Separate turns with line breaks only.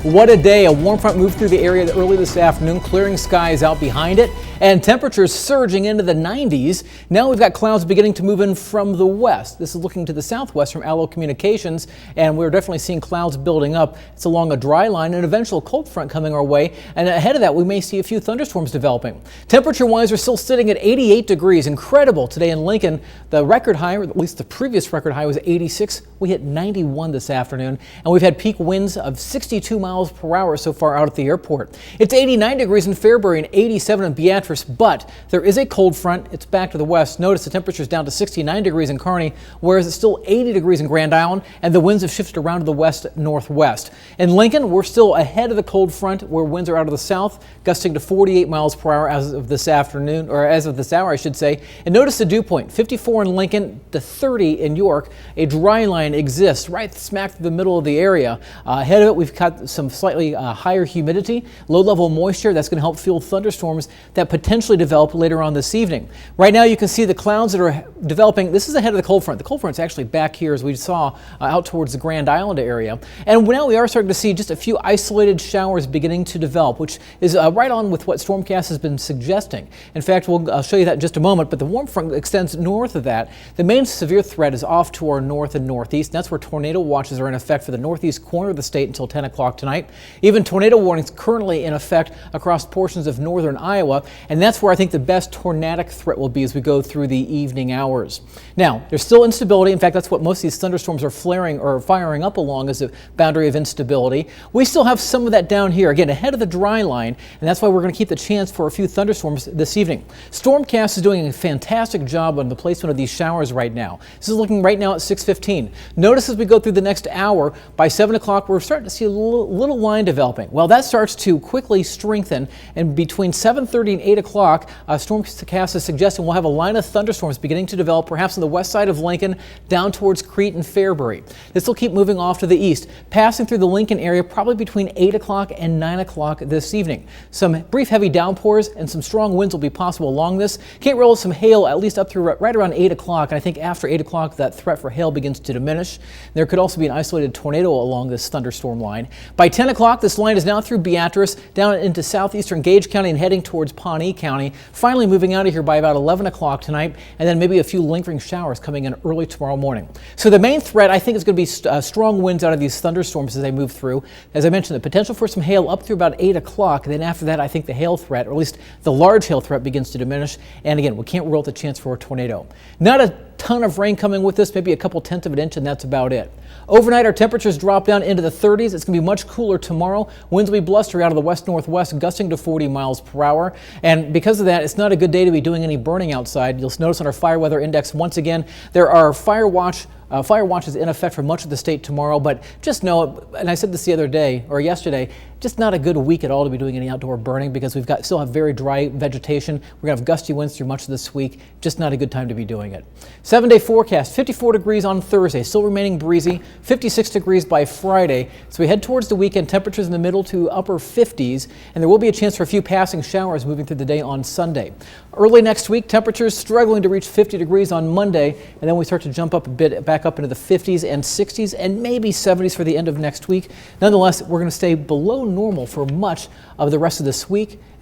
What a day. A warm front moved through the area early this afternoon, clearing skies out behind it, and temperatures surging into the 90s. Now we've got clouds beginning to move in from the west. This is looking to the southwest from Allo Communications, and we're definitely seeing clouds building up. It's along a dry line, an eventual cold front coming our way, and ahead of that we may see a few thunderstorms developing. Temperature-wise, we're still sitting at 88 degrees. Incredible today in Lincoln. The record high, or at least the previous record high, was 86. We hit 91 this afternoon, and we've had peak winds of 62 miles per hour so far out at the airport. It's 89 degrees in Fairbury and 87 in Beatrice, but there is a cold front. It's back to the west. Notice the temperature is down to 69 degrees in Kearney, whereas it's still 80 degrees in Grand Island, and the winds have shifted around to the west-northwest. In Lincoln, we're still ahead of the cold front, where winds are out of the south, gusting to 48 miles per hour as of this afternoon, or as of this hour, I should say. And notice the dew point, 54 in Lincoln to 30 in York. A dry line exists right smack through the middle of the area. Ahead of it, we've got some slightly higher humidity, low-level moisture that's going to help fuel thunderstorms that potentially develop later on this evening. Right now, you can see the clouds that are developing. This is ahead of the cold front. The cold front's actually back here, as we saw, out towards the Grand Island area. And now we are starting to see just a few isolated showers beginning to develop, which is right on with what STORMCAST has been suggesting. In fact, I'll show you that in just a moment, but the warm front extends north of that. The main severe threat is off to our north and northeast. That's where tornado watches are in effect for the northeast corner of the state until 10 o'clock tonight. Even tornado warnings currently in effect across portions of northern Iowa, and that's where I think the best tornadic threat will be as we go through the evening hours. Now, there's still instability. In fact, that's what most of these thunderstorms are firing up along, as a boundary of instability. We still have some of that down here, again, ahead of the dry line, and that's why we're going to keep the chance for a few thunderstorms this evening. STORMCAST is doing a fantastic job on the placement of these showers right now. This is looking right now at 6:15. Notice as we go through the next hour, by 7 o'clock, we're starting to see a little line developing. Well, that starts to quickly strengthen, and between 7:30 and 8 o'clock, STORMCAST is suggesting we'll have a line of thunderstorms beginning to develop, perhaps on the west side of Lincoln, down towards Crete and Fairbury. This will keep moving off to the east, passing through the Lincoln area probably between 8 o'clock and 9 o'clock this evening. Some brief heavy downpours and some strong winds will be possible along this. Can't roll some hail at least up through right around 8 o'clock, and I think after 8 o'clock that threat for hail begins to diminish. There could also be an isolated tornado along this thunderstorm line. By 10 o'clock, this line is now through Beatrice, down into southeastern Gage County and heading towards Pawnee County, finally moving out of here by about 11 o'clock tonight, and then maybe a few lingering showers coming in early tomorrow morning. So the main threat, I think, is going to be strong winds out of these thunderstorms as they move through. As I mentioned, the potential for some hail up through about 8 o'clock, and then after that, I think the hail threat, or at least the large hail threat, begins to diminish. And again, we can't rule out the chance for a tornado. Not a ton of rain coming with this, maybe a couple tenths of an inch, and that's about it. Overnight, our temperatures drop down into the 30s. It's going to be much cooler tomorrow. Winds will be blustery out of the west-northwest, gusting to 40 miles per hour. And because of that, it's not a good day to be doing any burning outside. You'll notice on our fire weather index, once again, there are fire watches in effect for much of the state tomorrow, but just know, and I said this the other day, or yesterday, just not a good week at all to be doing any outdoor burning, because still have very dry vegetation. We're going to have gusty winds through much of this week. Just not a good time to be doing it. 7-day forecast, 54 degrees on Thursday, still remaining breezy, 56 degrees by Friday. So we head towards the weekend, temperatures in the middle to upper 50s, and there will be a chance for a few passing showers moving through the day on Sunday. Early next week, temperatures struggling to reach 50 degrees on Monday, and then we start to jump up a bit, back up into the 50s and 60s and maybe 70s for the end of next week. Nonetheless, we're going to stay below normal for much of the rest of this week. And